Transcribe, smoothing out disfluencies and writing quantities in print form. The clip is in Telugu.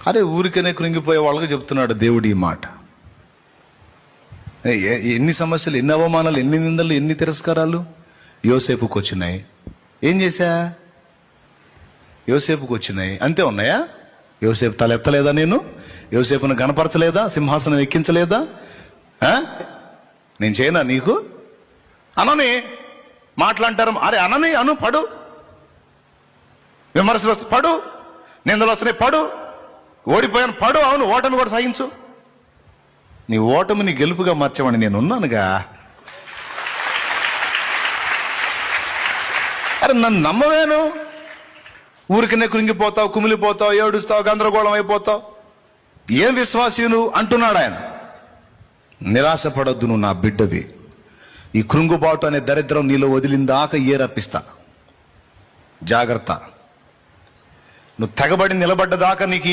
అరే ఊరికనే కృంగిపోయే వాళ్ళకి చెప్తున్నాడు దేవుడు ఈ మాట. ఎన్ని సమస్యలు, ఎన్ని అవమానాలు, ఎన్ని నిందలు, ఎన్ని తిరస్కారాలు యోసేపుకి వచ్చినాయి. ఏం చేశా? యోసేపుకి వచ్చినాయి, అంతే ఉన్నాయా? యోసేపు తల ఎత్తలేదా? నేను యోసేపును గణపరచలేదా? సింహాసనం ఎక్కించలేదా? నేను చేయనా నీకు? అనని మాట్లాంటారు. అరే అనని అను, పడు, విమర్శలు వస్తే పడు, నిందలు వస్తున్నాయి పడు, ఓడిపోయాను పడు, అవును ఓటమి కూడా సహించు. నీ ఓటమిని గెలుపుగా మార్చమని నేను ఉన్నానుగా. అరే నన్ను నమ్మవేను? ఊరికనే కృంగిపోతావు, కుమిలిపోతావు, ఏడుస్తావు, గందరగోళం అయిపోతావు. ఏం విశ్వాసీను అంటున్నాడు ఆయన. నిరాశపడొద్దు, నువ్వు నా బిడ్డవి. ఈ కృంగుబాటు అనే దరిద్రం నీలో వదిలిందాక రప్పిస్తా. జాగ్రత్త. నువ్వు తెగబడి నిలబడ్డదాకా నీకు